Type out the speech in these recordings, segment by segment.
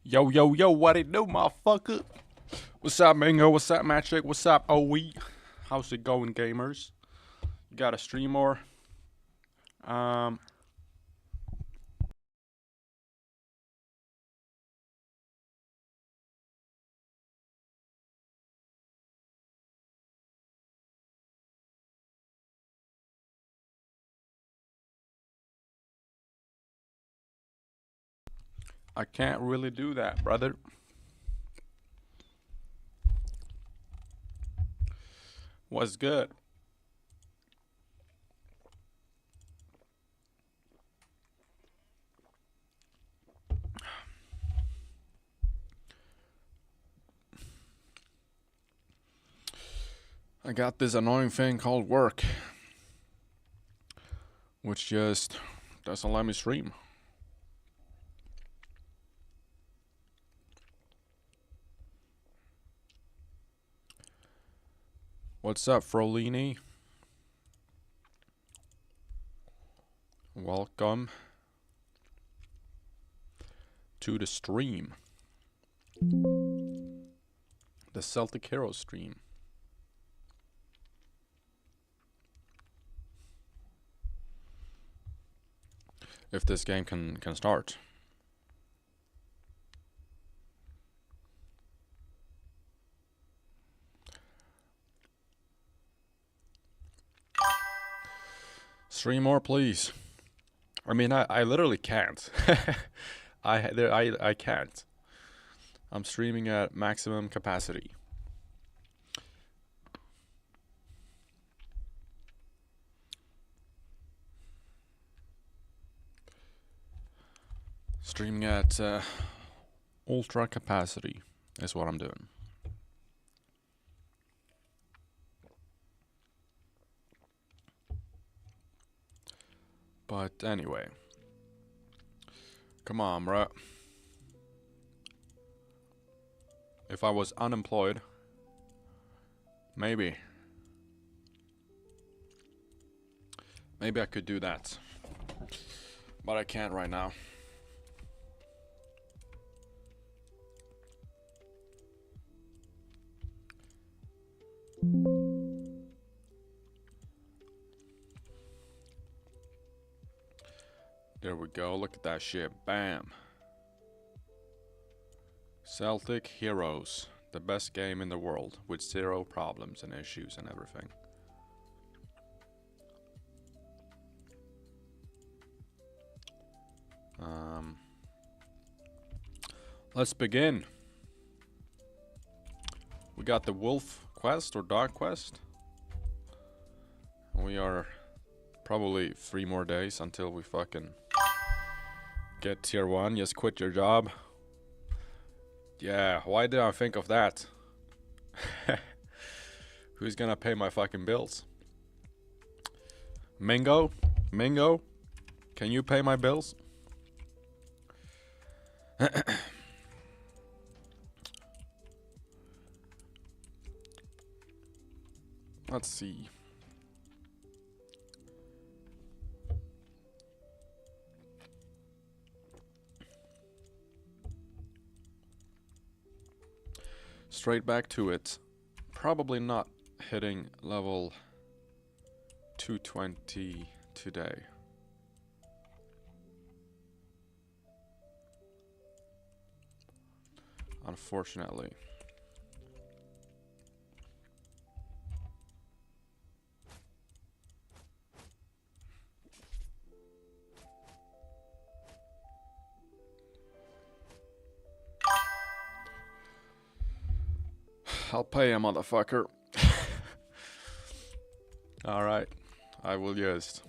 Yo, yo, yo, what it do, motherfucker? What's up, Mingo? What's up, Magic? What's up, OE? How's it going, gamers? You got a stream or? Um, I can't really do that, brother. What's good? I got this annoying thing called work, which just doesn't let me stream. What's up, Frolini? Welcome to the stream. The Celtic Hero stream. If this game can start. Stream more, please. I mean, I literally can't. I can't. I'm streaming at maximum capacity. Streaming at ultra capacity is what I'm doing. But anyway. Come on, bruh. If I was unemployed, maybe I could do that. But I can't right now. There we go, look at that shit, bam. Celtic Heroes, the best game in the world, with 0 problems and issues and everything. Let's begin. We got the wolf quest or dog quest. We are probably 3 more days until we fucking get tier 1. Just quit your job. Yeah, why did I think of that? Who's gonna pay my fucking bills? Mingo? Mingo? Can you pay my bills? Let's see. Straight back to it. Probably not hitting level 220 today. Unfortunately. I'll pay a motherfucker. Alright, I will just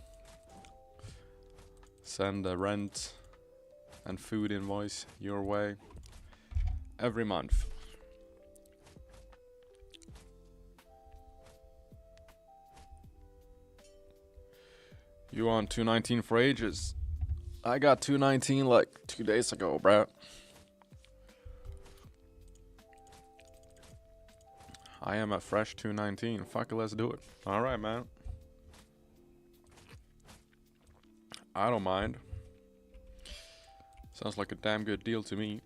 send a rent and food invoice your way every month. You want 219 for ages? I got 219 like 2 days ago, bro. I am a fresh 219. Fuck it, let's do it. Alright, man. I don't mind. Sounds like a damn good deal to me.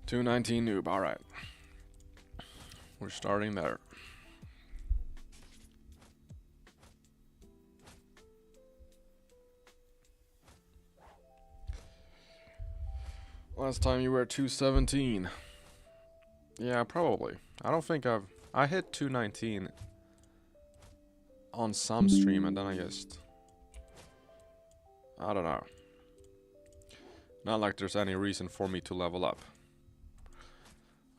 219 noob, alright. We're starting there. Last time you were 217. Yeah, probably. I don't think I hit 219 on some stream and then I don't know. Not like there's any reason for me to level up.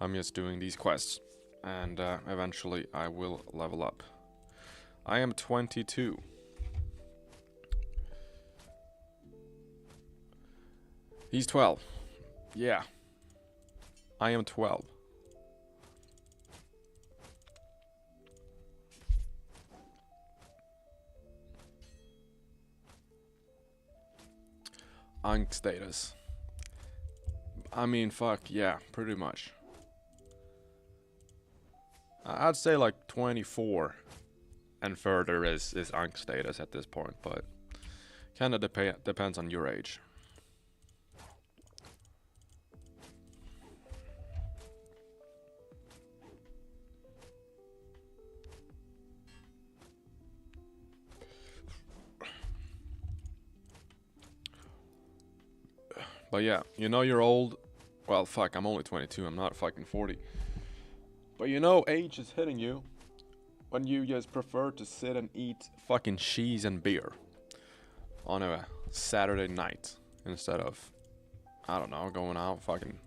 I'm just doing these quests and eventually I will level up. I am 22. He's 12. Yeah. I am 12. Ankh status. I mean, fuck, yeah, pretty much. I'd say like 24 and further is Ankh status at this point, but kinda depends on your age. But yeah, you know you're old. Well, fuck, I'm only 22. I'm not fucking 40. But you know age is hitting you when you just prefer to sit and eat fucking cheese and beer on a Saturday night instead of, I don't know, going out fucking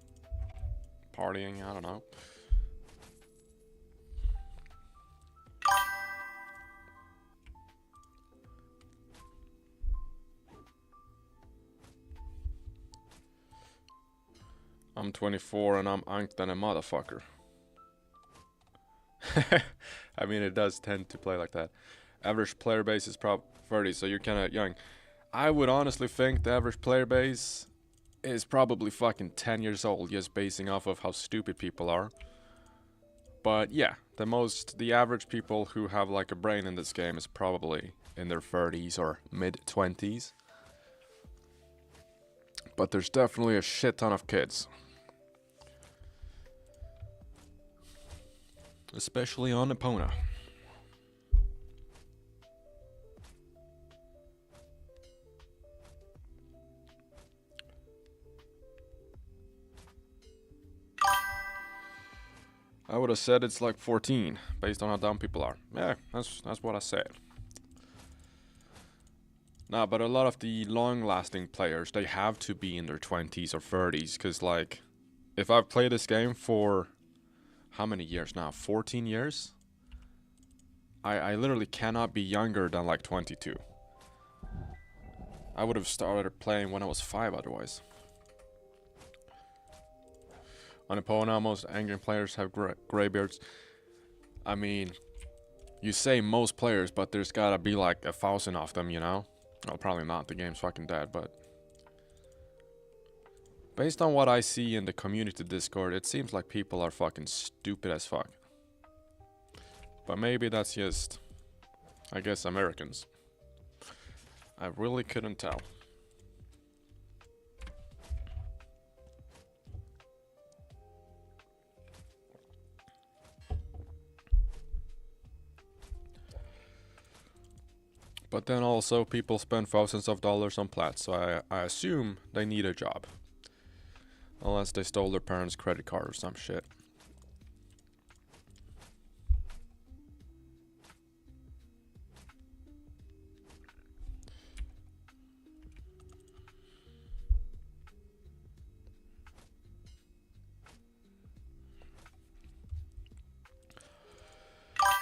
partying, I don't know. I'm 24 and I'm anked than a motherfucker. I mean, it does tend to play like that. Average player base is probably 30, so you're kind of young. I would honestly think the average player base is probably fucking 10 years old, just basing off of how stupid people are. But yeah, the average people who have like a brain in this game is probably in their 30s or mid-20s. But there's definitely a shit ton of kids. Especially on Epona. I would have said it's like 14, based on how dumb people are. Yeah, that's what I said. Nah, but a lot of the long-lasting players, they have to be in their 20s or 30s, because like, if I've played this game for how many years now? 14 years? I literally cannot be younger than like 22. I would have started playing when I was 5 otherwise. On Epona, most angry players have graybeards. I mean, you say most players, but there's gotta be like 1,000 of them, you know? Well, probably not, the game's fucking dead, but based on what I see in the community Discord, it seems like people are fucking stupid as fuck. But maybe that's just, I guess, Americans. I really couldn't tell. But then also people spend thousands of dollars on plats, so I assume they need a job. Unless they stole their parents' credit card or some shit.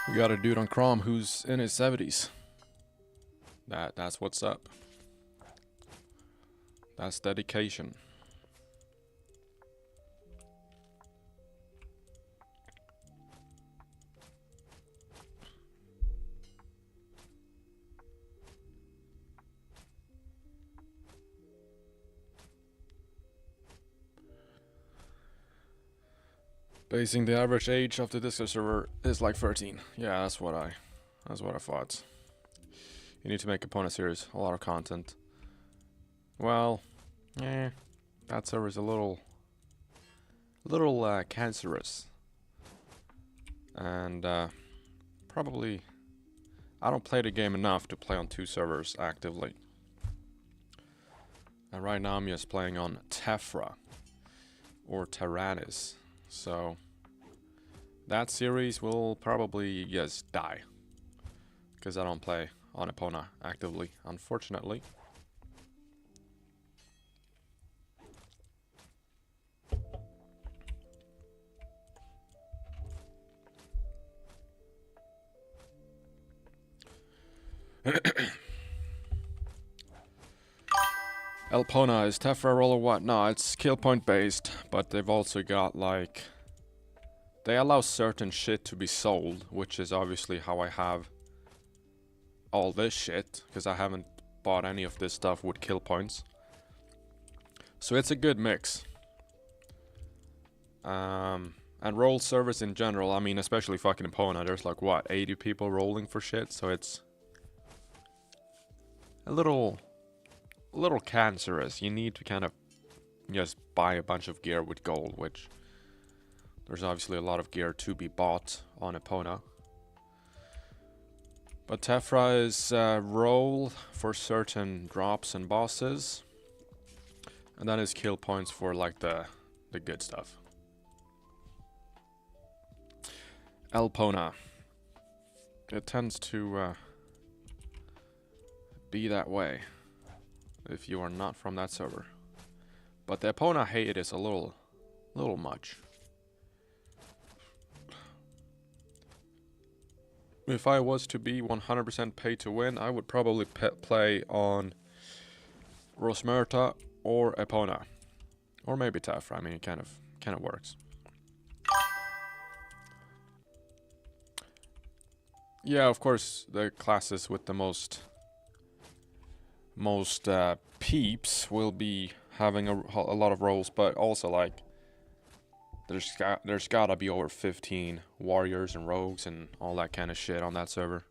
We got a dude on Chrome who's in his 70s. That's what's up. That's dedication. Basing the average age of the Discord server is like 13. Yeah, that's what I thought. You need to make Epona series, a lot of content. Well, that server's a little a little cancerous. And probably I don't play the game enough to play on 2 servers actively. And right now I'm just playing on Tephra or Tyrannus. So that series will probably just die. Because I don't play on Epona actively, unfortunately. Elpona, is Tephra roll or what? No, it's skill point based, but they've also got like... They allow certain shit to be sold, which is obviously how I have all this shit, because I haven't bought any of this stuff with kill points. So it's a good mix. And roll servers in general, I mean especially fucking Epona, there's like what, 80 people rolling for shit, so it's a little cancerous. You need to kind of just buy a bunch of gear with gold, which there's obviously a lot of gear to be bought on Epona. But Tephra is roll for certain drops and bosses, and then is kill points for like the good stuff. Elpona, it tends to be that way if you are not from that server. But the Epona hate is a little much. If I was to be 100% pay to win, I would probably play on Rosmerta or Epona, or maybe Tephra. I mean, it kind of works. Yeah, of course, the classes with the most peeps will be having a lot of roles, but also like there's gotta be over 15 warriors and rogues and all that kind of shit on that server.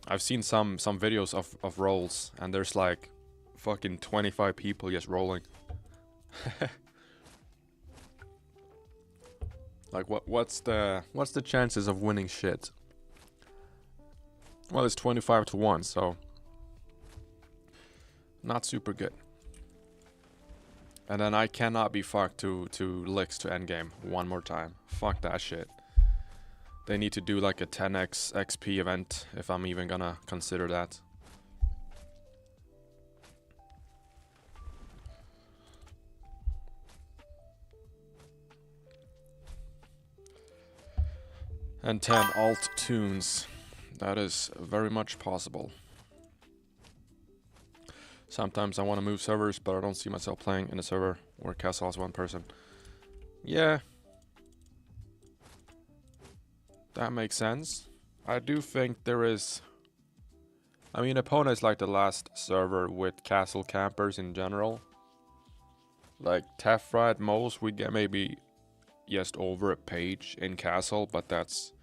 I've seen some videos of roles, and there's like fucking 25 people just rolling. Like what's the chances of winning shit? Well, it's 25 to 1, so not super good. And then I cannot be fucked to licks to endgame one more time. Fuck that shit. They need to do like a 10x XP event if I'm even gonna consider that. And 10 alt tunes. That is very much possible. Sometimes I want to move servers, but I don't see myself playing in a server where Castle has one person. Yeah. That makes sense. I do think there is... I mean, Epona is like the last server with castle campers in general. Like, Tephra at most, we get maybe just over a page in castle, but that's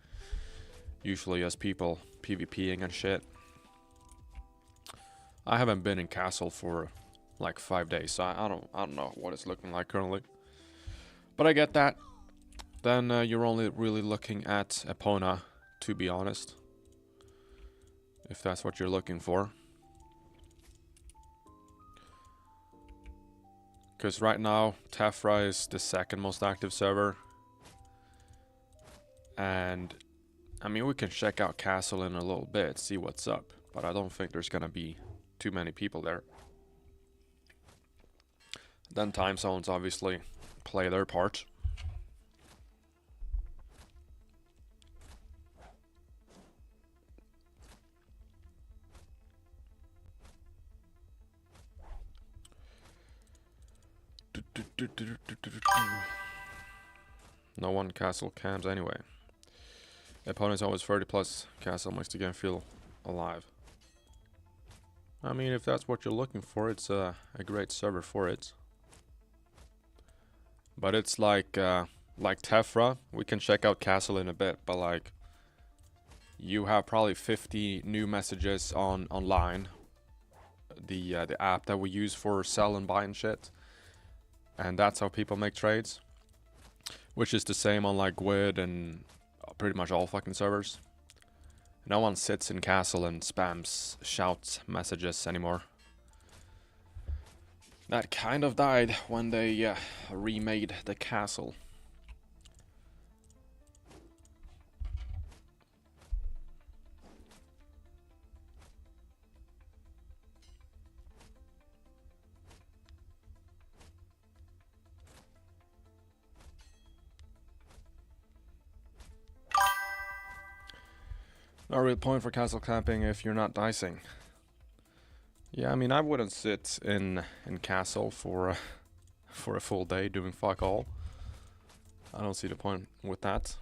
usually just people PvPing and shit. I haven't been in castle for like 5 days, so I don't know what it's looking like currently. But I get that. Then you're only really looking at Epona, to be honest. If that's what you're looking for. Because right now, Tephra is the second most active server. And, I mean, we can check out Castle in a little bit, see what's up. But I don't think there's gonna be too many people there. Then time zones obviously play their part. No one castle cams anyway. The opponent's always 30 plus. Castle makes the game feel alive. I mean, if that's what you're looking for, it's a great server for it. But it's like Tephra. We can check out Castle in a bit, but like, you have probably 50 new messages online. The app that we use for sell and buy and shit. and that's how people make trades. Which is the same on like Gwyd and pretty much all fucking servers. No one sits in castle and spams shouts messages anymore. That kind of died when they remade the castle. No real point for castle camping if you're not dicing. Yeah, I mean, I wouldn't sit in castle for a full day doing fuck all. I don't see the point with that.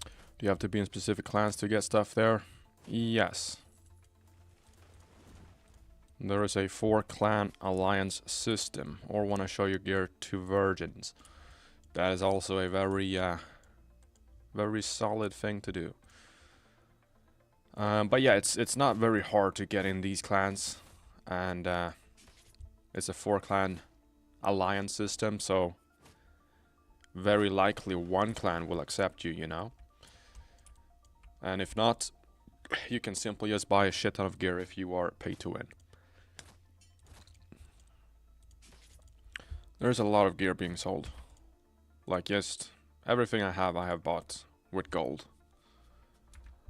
Do you have to be in specific clans to get stuff there? Yes. There is a 4-clan alliance system, or want to show your gear to virgins. That is also a very solid thing to do. But yeah, it's not very hard to get in these clans, and it's a 4-clan alliance system, so very likely one clan will accept you, you know. And if not, you can simply just buy a shit ton of gear if you are pay to win. There's a lot of gear being sold. Like just everything I have bought with gold.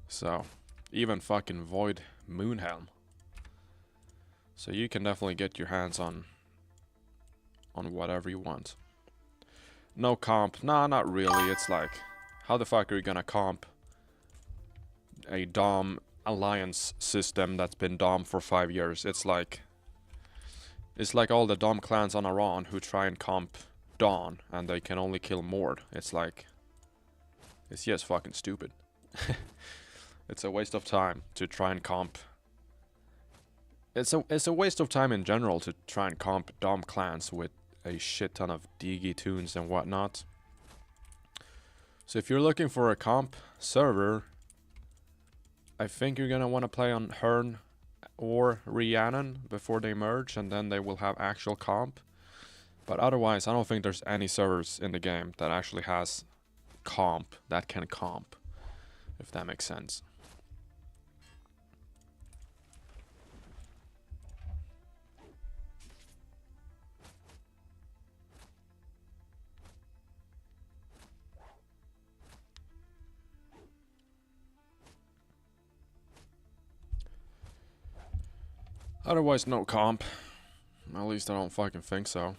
So, even fucking Void Moonhelm. So you can definitely get your hands on whatever you want. No comp. Nah, not really. It's like, how the fuck are you gonna comp a Dom alliance system that's been Dom for 5 years? It's like all the Dom clans on Iran who try and comp Dawn and they can only kill Mord. It's like, it's just fucking stupid. It's a waste of time to try and comp. It's a waste of time in general to try and comp Dom clans with a shit ton of DG tunes and whatnot. So if you're looking for a comp server, I think you're gonna want to play on Hearn or Rhiannon before they merge, and then they will have actual comp. But otherwise, I don't think there's any servers in the game that actually has comp, that can comp, if that makes sense. Otherwise, no comp. At least I don't fucking think so.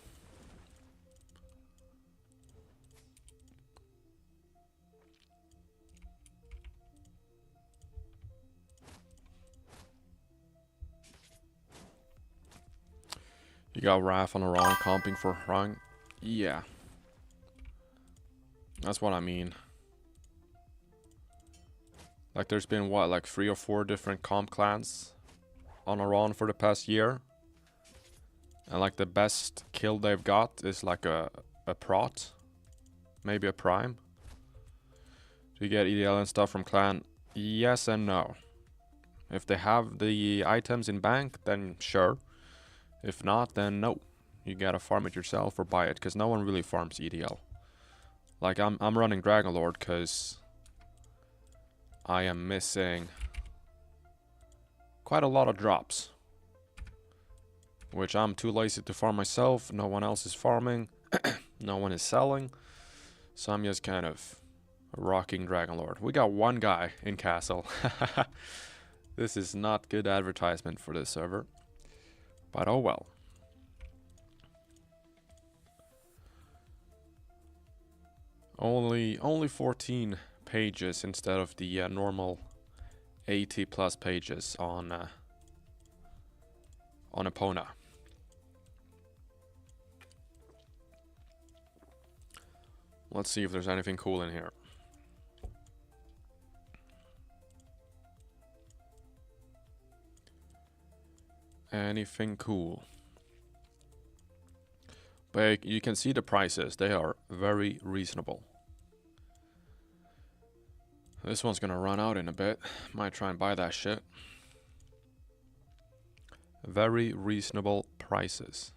You got Raph on Iran comping for Rang? Yeah. That's what I mean. Like there's been what, like 3 or 4 different comp clans on Iran for the past year. And like the best kill they've got is like a prot. Maybe a prime. Do you get EDL and stuff from clan? Yes and no. If they have the items in bank, then sure. If not, then no. You gotta farm it yourself or buy it, because no one really farms EDL. Like I'm running Dragonlord because I am missing quite a lot of drops, which I'm too lazy to farm myself. No one else is farming. No one is selling. So I'm just kind of rocking Dragonlord. We got one guy in castle. This is not good advertisement for this server. But oh well. Only 14 pages instead of the normal 80 plus pages on Epona. Let's see if there's anything cool in here. Anything cool? But you can see the prices. They are very reasonable. This one's gonna run out in a bit. Might try and buy that shit. Very reasonable prices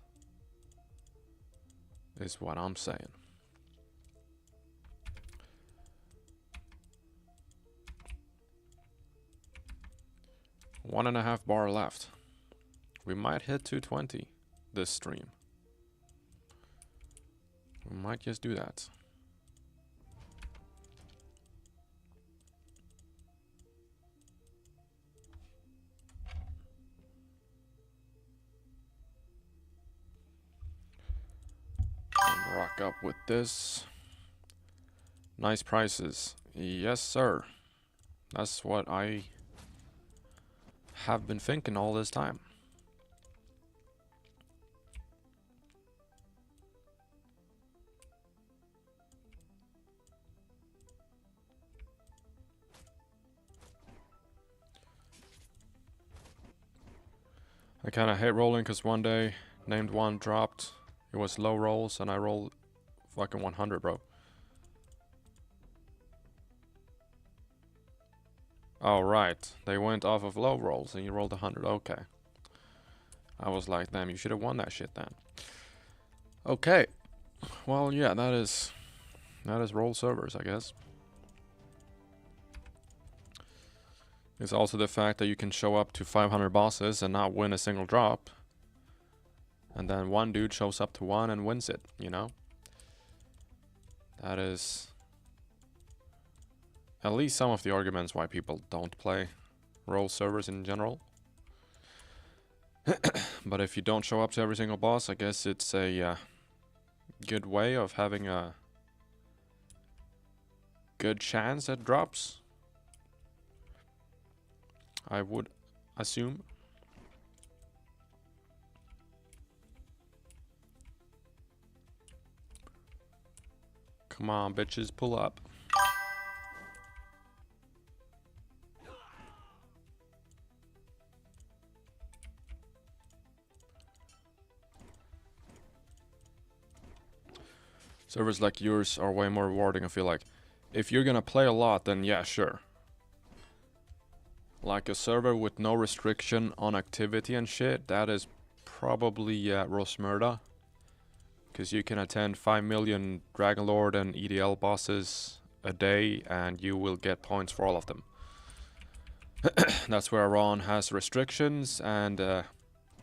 is what I'm saying. One and a half bar left. We might hit 220 this stream. We might just do that. And rock up with this. Nice prices. Yes, sir. That's what I have been thinking all this time. I kind of hate rolling because one day named one dropped. It was low rolls and I rolled fucking 100, bro. Oh, right. They went off of low rolls and you rolled 100. Okay. I was like, damn, you should have won that shit then. Okay. Well, yeah, that is roll servers, I guess. It's also the fact that you can show up to 500 bosses and not win a single drop. And then one dude shows up to one and wins it, you know? That is at least some of the arguments why people don't play roll servers in general. But if you don't show up to every single boss, I guess it's a good way of having a good chance at drops. I would assume. Come on, bitches, pull up. Servers like yours are way more rewarding, I feel like. If you're gonna play a lot, then yeah, sure. Like a server with no restriction on activity and shit, that is probably Rosmerda. Because you can attend 5 million Dragon Lord and EDL bosses a day and you will get points for all of them. That's where Iran has restrictions and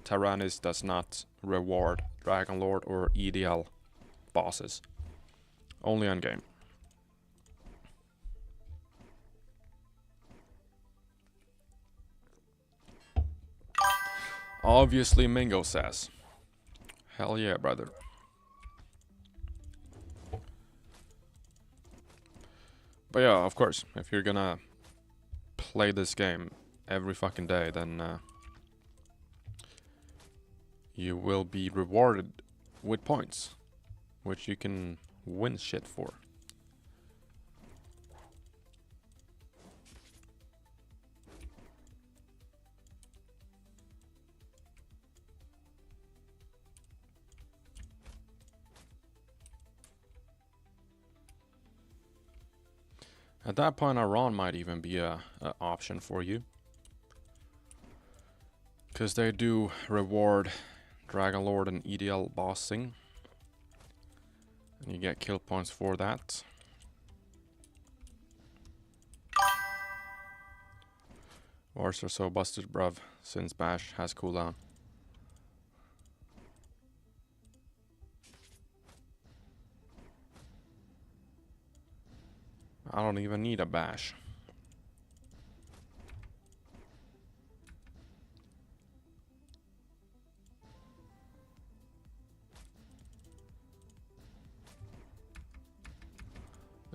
Tyrannis does not reward Dragon Lord or EDL bosses. Only on game. Obviously, Mingo says. Hell yeah, brother. But yeah, of course, if you're gonna play this game every fucking day, then you will be rewarded with points, which you can win shit for. At that point, Iran might even be a option for you. Because they do reward Dragon Lord and EDL bossing. And you get kill points for that. Wars are so busted, bruv, since Bash has cooldown. I don't even need a bash.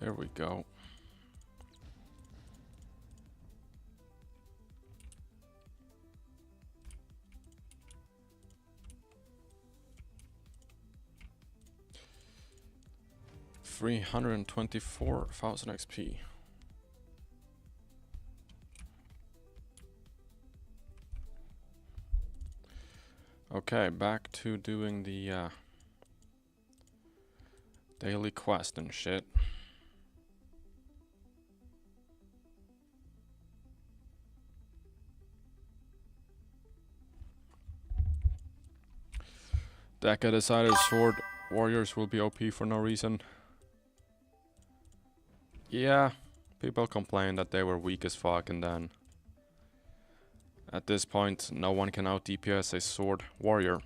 There we go. $324,000 XP. Okay, back to doing the daily quest and shit. Deca decided sword warriors will be OP for no reason. Yeah, people complained that they were weak as fuck, and then at this point no one can out DPS a sword warrior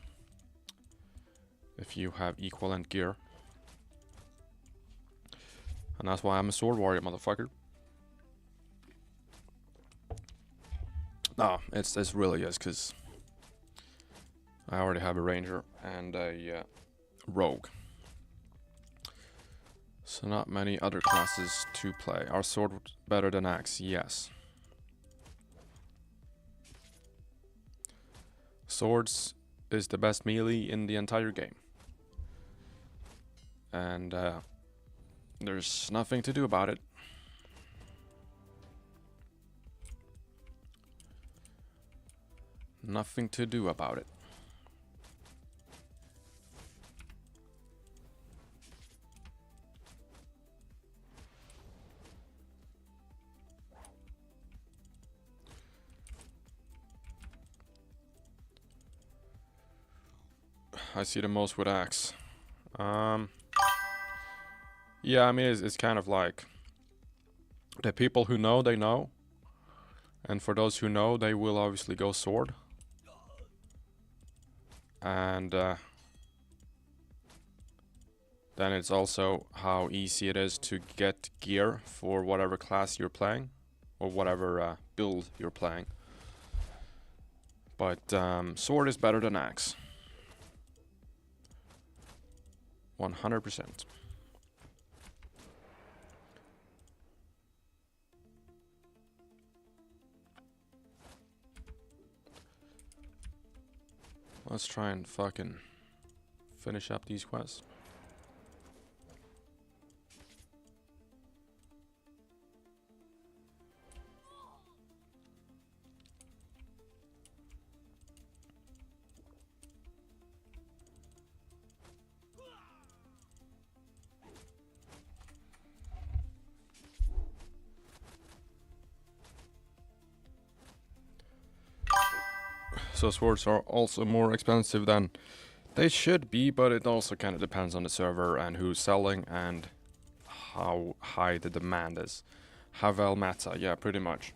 if you have equivalent gear. And that's why I'm a sword warrior, motherfucker. No, it's really is, because I already have a ranger and a rogue. So not many other classes to play. Are sword better than axe? Yes. Swords is the best melee in the entire game. And there's nothing to do about it. Nothing to do about it. I see the most with axe. Yeah, I mean, it's kind of like the people who know, they know. And for those who know, they will obviously go sword. And then it's also how easy it is to get gear for whatever class you're playing. Or whatever build you're playing. But sword is better than axe. 100%. Let's try and fucking finish up these quests. So swords are also more expensive than they should be, but it also kind of depends on the server and who's selling and how high the demand is. Havel Mata, yeah, pretty much.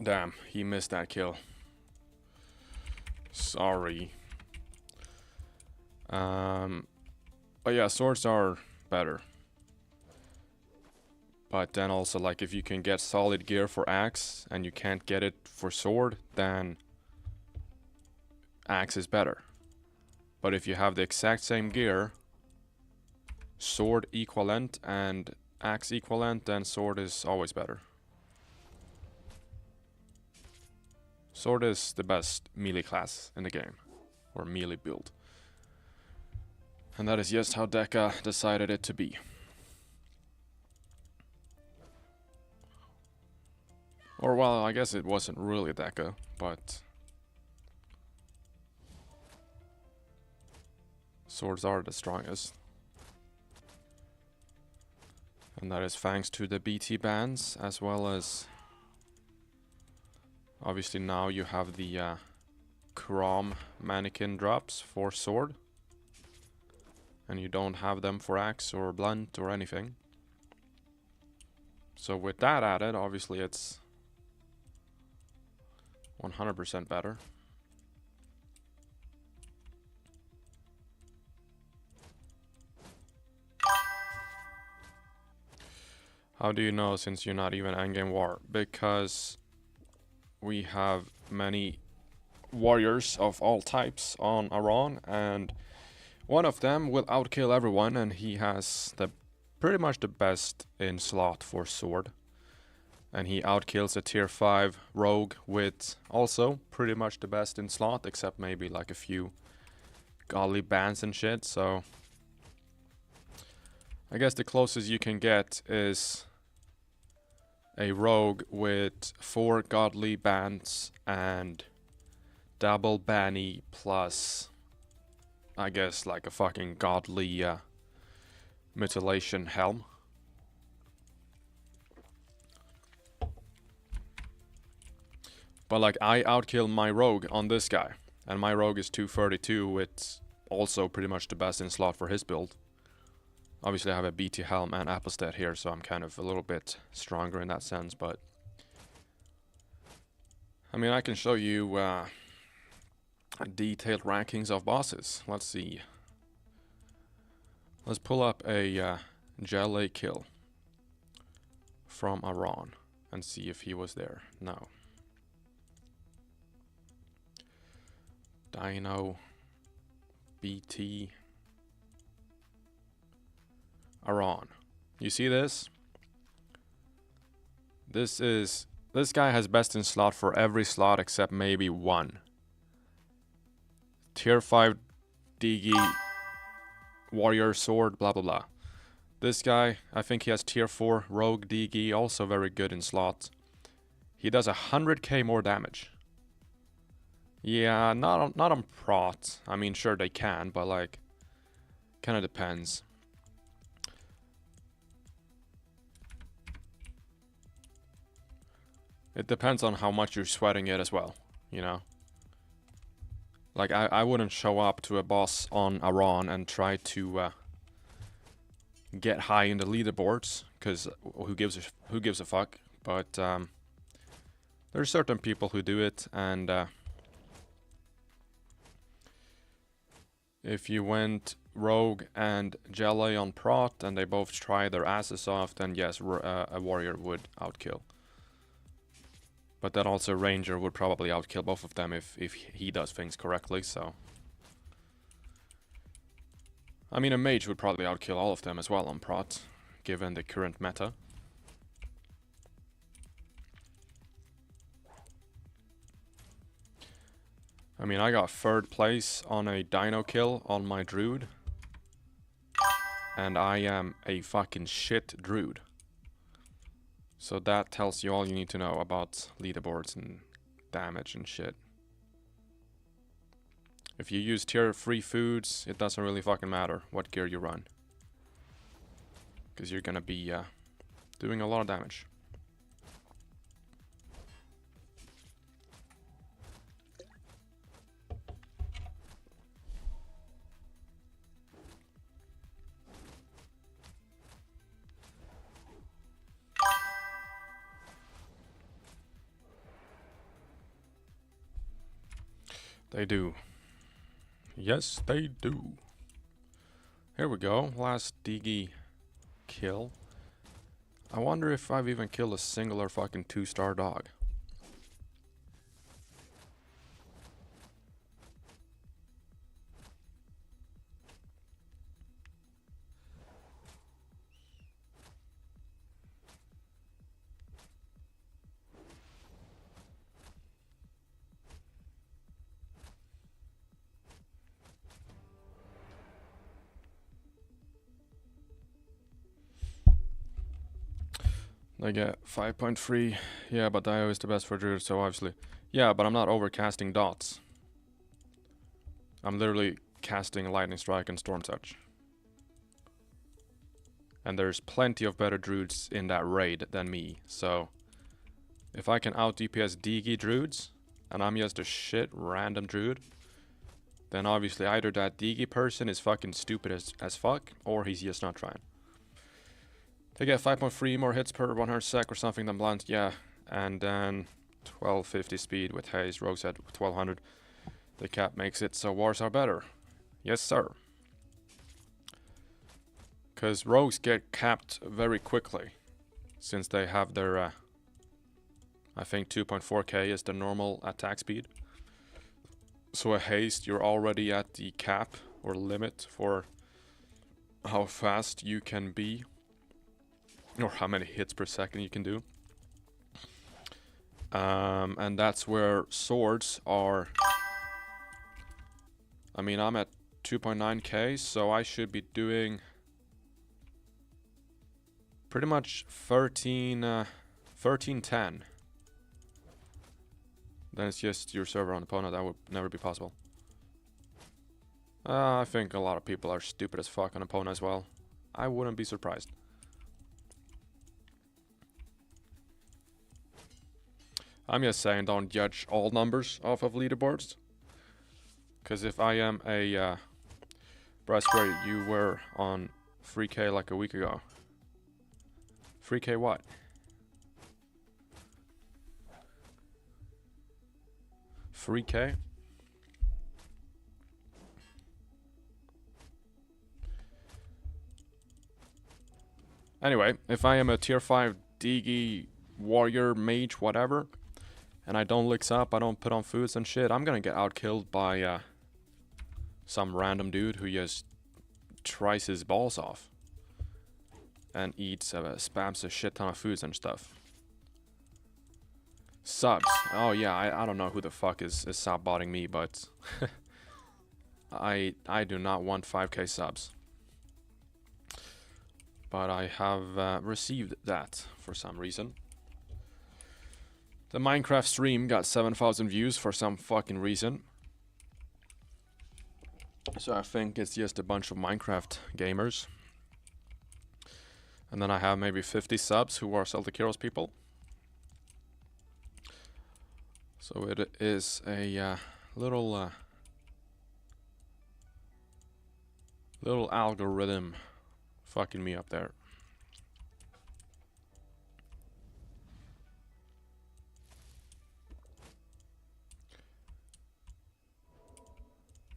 Damn, he missed that kill. Sorry. But yeah, swords are better. But then also, like, if you can get solid gear for axe and you can't get it for sword, then axe is better. But if you have the exact same gear, sword equivalent and axe equivalent, then sword is always better. Sword is the best melee class in the game, or melee build. And that is just how Deca decided it to be. Or, well, I guess it wasn't really Deca, but swords are the strongest. And that is thanks to the BT bans, as well as obviously now you have the Chrome mannequin drops for sword. And you don't have them for axe or blunt or anything. So with that added, obviously it's 100% better. How do you know, since you're not even endgame war? Because we have many warriors of all types on Iran, and one of them will outkill everyone, and he has the pretty much the best in slot for sword. And he outkills a tier 5 rogue with also pretty much the best in slot, except maybe like a few godly bans and shit. So I guess the closest you can get is a rogue with 4 godly bans and double banny plus, I guess, like a fucking godly mutilation helm. But like, I outkill my rogue on this guy, And my rogue is 232, it's also pretty much the best in slot for his build. Obviously I have a BT Helm and Apostate here, so I'm kind of a little bit stronger in that sense, but... I mean, I can show you detailed rankings of bosses. Let's see. Let's pull up a Jelly kill from Iran and see if he was there. No. Dino BT Iran. You see this? This guy has best in slot for every slot except maybe one. Tier 5 DG warrior sword, blah blah blah. This guy, I think he has tier 4 rogue DG, also very good in slots. He does 100k more damage. Yeah, not on prot. I mean, sure they can, but like, kind of depends. It depends on how much you're sweating it as well, you know? Like, I wouldn't show up to a boss on Iran and try to get high in the leaderboards, because who gives a fuck? But there's certain people who do it, and if you went rogue and jelly on prot and they both try their asses off, then yes, a warrior would outkill. But then also ranger would probably outkill both of them if he does things correctly, so... I mean, a mage would probably outkill all of them as well on prot, given the current meta. I mean, I got 3rd place on a dino kill on my druid. And I am a fucking shit druid. So that tells you all you need to know about leaderboards and damage and shit. If you use tier 3 foods, it doesn't really fucking matter what gear you run. Because you're gonna be doing a lot of damage. They do. Yes, they do. Here we go. Last DG kill. I wonder if I've even killed a singular fucking 2-star dog. I get 5.3. Yeah, but Dio is the best for druid, so obviously. Yeah, but I'm not overcasting dots. I'm literally casting Lightning Strike and Storm Touch. And there's plenty of better druids in that raid than me, so... If I can out DPS DG druids, and I'm just a shit random druid, then obviously either that DG person is fucking stupid as fuck, or he's just not trying. They get 5.3 more hits per 100 sec or something than blunt, yeah. And then 1250 speed with haste, rogues at 1200. The cap makes it so wars are better. Yes, sir. Because rogues get capped very quickly, since they have their, I think 2.4k is the normal attack speed. So a haste, you're already at the cap or limit for how fast you can be. Or how many hits per second you can do. And that's where swords are... I mean, I'm at 2.9k, so I should be doing... pretty much 1310. Then it's just your server on opponent, that would never be possible. I think a lot of people are stupid as fuck on opponent as well. I wouldn't be surprised. I'm just saying, don't judge all numbers off of leaderboards. Because if I am a bro, I swear you were on 3K like a week ago. 3K what? Free K? Anyway, if I am a tier 5 Digi warrior, mage, whatever, and I don't licks up, I don't put on foods and shit, I'm gonna get outkilled by some random dude who just tries his balls off and eats, spams a shit ton of foods and stuff. Subs. Oh yeah, I don't know who the fuck is sub-botting me, but I do not want 5K subs. But I have received that for some reason. The Minecraft stream got 7,000 views for some fucking reason. So I think it's just a bunch of Minecraft gamers. And then I have maybe 50 subs who are Celtic Heroes people. So it is a little algorithm fucking me up there.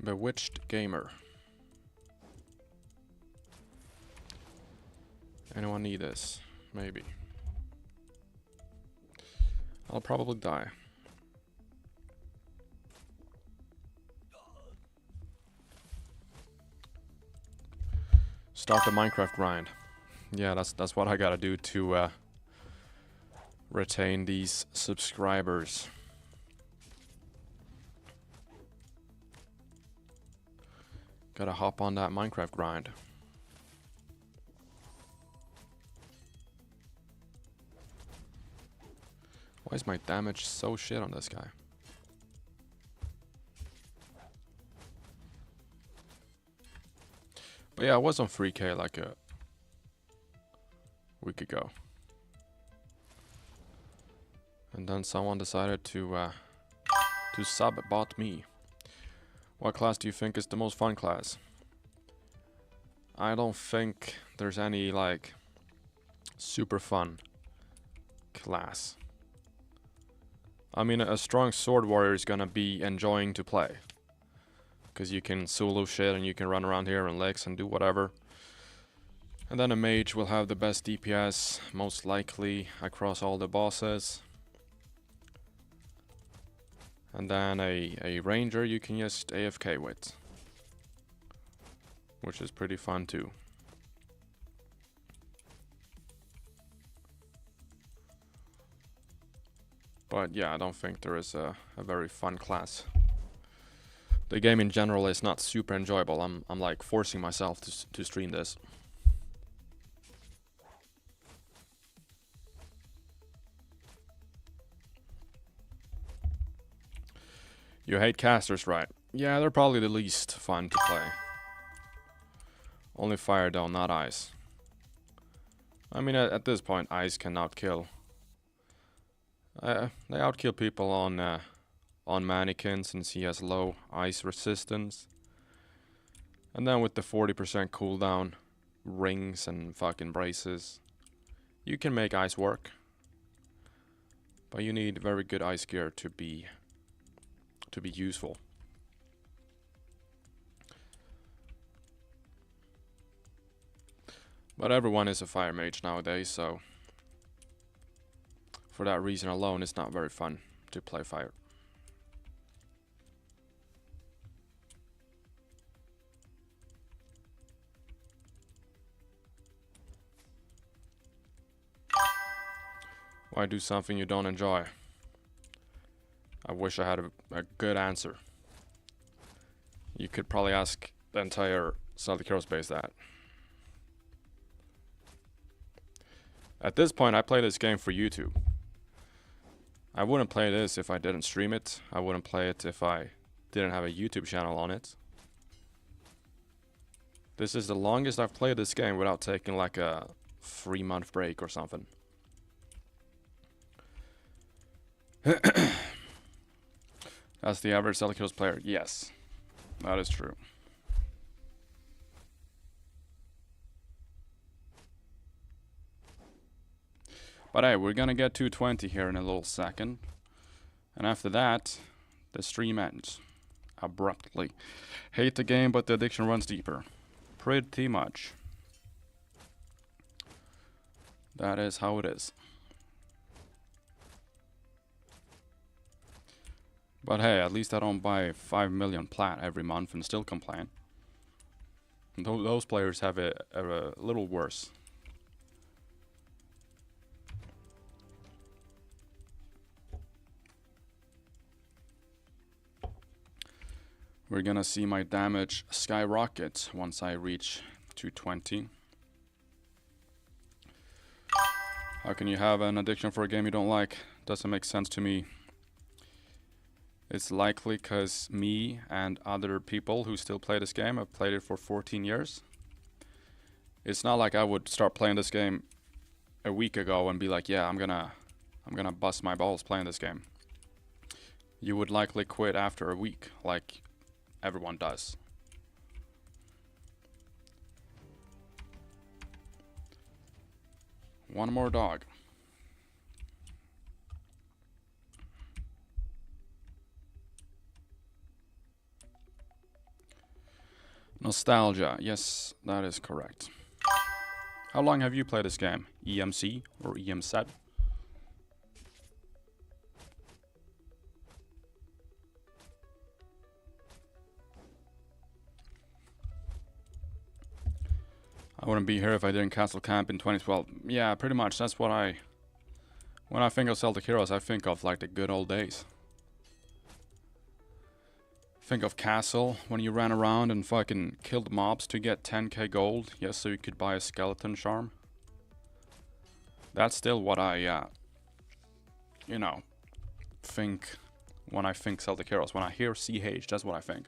Bewitched Gamer. Anyone need this? Maybe. I'll probably die. Start the Minecraft grind. Yeah, that's what I gotta do to retain these subscribers. Gotta hop on that Minecraft grind. Why is my damage so shit on this guy? But yeah, I was on 3K like a week ago. And then someone decided to sub-bot me. What class do you think is the most fun class? I don't think there's any like super fun class. I mean, a strong sword warrior is gonna be enjoying to play. Because you can solo shit and you can run around here and legs and do whatever. And then a mage will have the best DPS, most likely, across all the bosses. And then a ranger you can just AFK with. Which is pretty fun too. But yeah, I don't think there is a very fun class. The game in general is not super enjoyable. I'm like forcing myself to stream this. You hate casters, right? Yeah, they're probably the least fun to play. Only fire though, not ice. I mean, at this point, ice can outkill. They outkill people on mannequin since he has low ice resistance. And then with the 40% cooldown, rings and fucking braces, you can make ice work. But you need very good ice gear to be useful. But everyone is a fire mage nowadays, so for that reason alone, it's not very fun to play fire. Why do something you don't enjoy? I wish I had a good answer. You could probably ask the entire Celtic Heroes base that. At this point, I play this game for YouTube. I wouldn't play this if I didn't stream it. I wouldn't play it if I didn't have a YouTube channel on it. This is the longest I've played this game without taking like a 3-month break or something. That's the average Celtic Heroes player, yes. That is true. But hey, we're gonna get 220 here in a little second. And after that, the stream ends. Abruptly. Hate the game, but the addiction runs deeper. Pretty much. That is how it is. But hey, at least I don't buy 5 million plat every month and still complain. Those players have it a little worse. We're gonna see my damage skyrocket once I reach 220. How can you have an addiction for a game you don't like? Doesn't make sense to me. It's likely because me and other people who still play this game have played it for 14 years. It's not like I would start playing this game a week ago and be like, yeah, I'm gonna bust my balls playing this game. You would likely quit after a week, like everyone does. One more dog. Nostalgia. Yes, that is correct. How long have you played this game? EMC or EMZ? I wouldn't be here if I didn't castle camp in 2012. Yeah, pretty much. That's what when I think of Celtic Heroes, I think of like the good old days. Think of Castle, when you ran around and fucking killed mobs to get 10k gold, just so you could buy a skeleton charm. That's still what I, you know, think when I think Celtic Heroes. When I hear CH, that's what I think.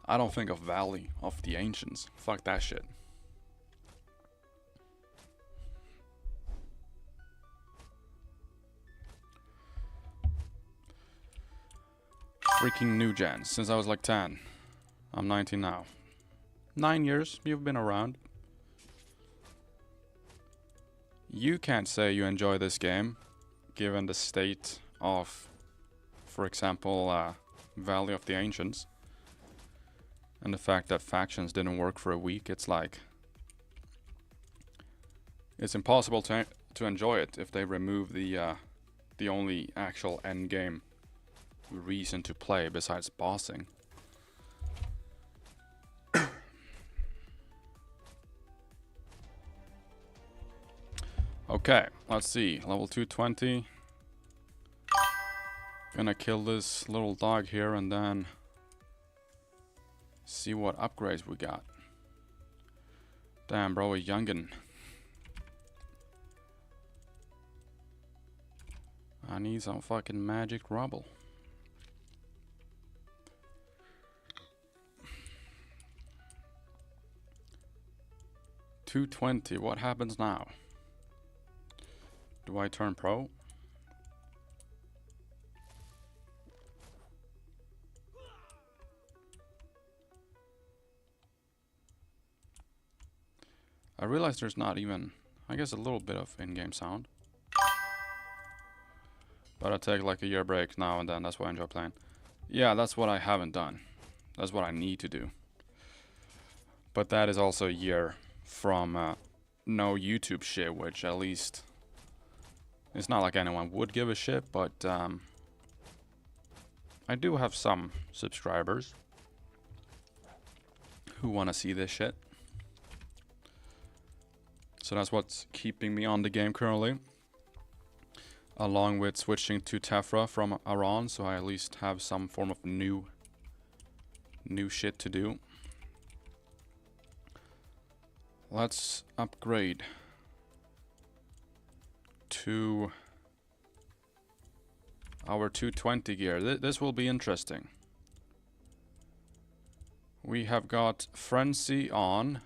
I don't think of Valley of the Ancients. Fuck that shit. Freaking new gen, since I was like 10. I'm 19 now. 9 years, you've been around. You can't say you enjoy this game, given the state of, for example, Valley of the Ancients. And the fact that factions didn't work for a week, it's like... It's impossible to enjoy it if they remove the only actual end game reason to play besides bossing. Okay, let's see. Level 220. Gonna kill this little dog here and then see what upgrades we got. Damn, bro, a youngin'. I need some fucking magic rubble. $220. What happens now? Do I turn pro? I realize there's not even, I guess, a little bit of in-game sound. But I take like a year break now and then. That's why I enjoy playing. Yeah, that's what I haven't done. That's what I need to do. But that is also a year from no YouTube shit, which at least it's not like anyone would give a shit, but I do have some subscribers who want to see this shit. So that's what's keeping me on the game currently, along with switching to Tefra from Iran, so I at least have some form of new shit to do. Let's upgrade to our 220 gear. This will be interesting. We have got Frenzy on,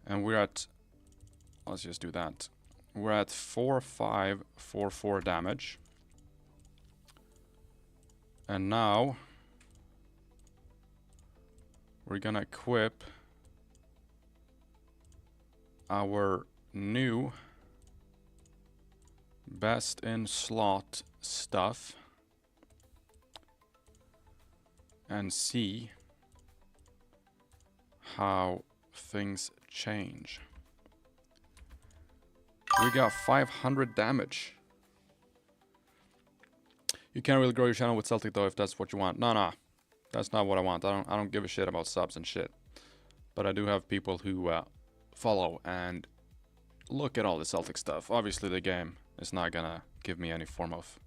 and we're at, let's just do that. We're at 4544 damage. And now we're gonna equip our new best in slot stuff and see how things change. We got 500 damage. You can't really grow your channel with Celtic though if that's what you want. No, that's not what I want. I don't give a shit about subs and shit. But I do have people who follow and look at all the Celtic stuff. Obviously the game is not gonna give me any form of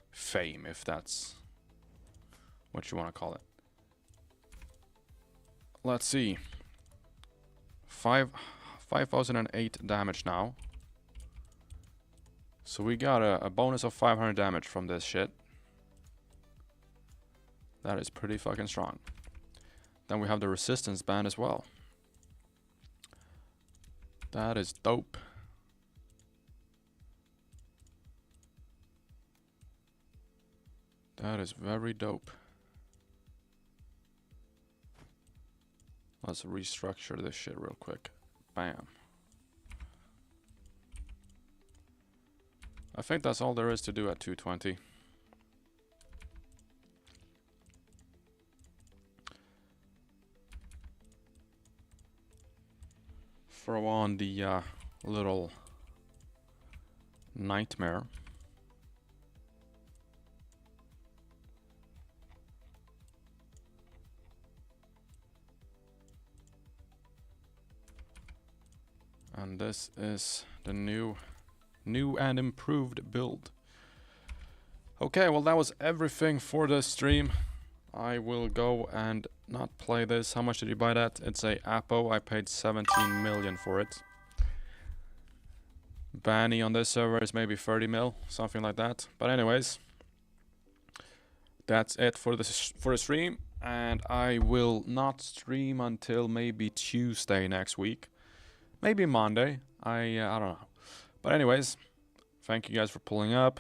fame, if that's what you want to call it. Let's see. 5,008 damage now. So we got a bonus of 500 damage from this shit. That is pretty fucking strong. Then we have the resistance band as well. That is dope. That is very dope. Let's restructure this shit real quick. Bam. I think that's all there is to do at 220. Throw on the little nightmare. And this is the new and improved build. Okay, well that was everything for the stream. I will go and not play this. How much did you buy that? It's a Apo. I paid 17 million for it. Banny on this server is maybe 30 mil, something like that. But anyways, that's it for the stream, and I will not stream until maybe Tuesday next week. Maybe Monday. I don't know. But anyways, thank you guys for pulling up.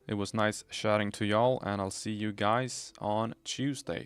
It was nice chatting to y'all, and I'll see you guys on Tuesday.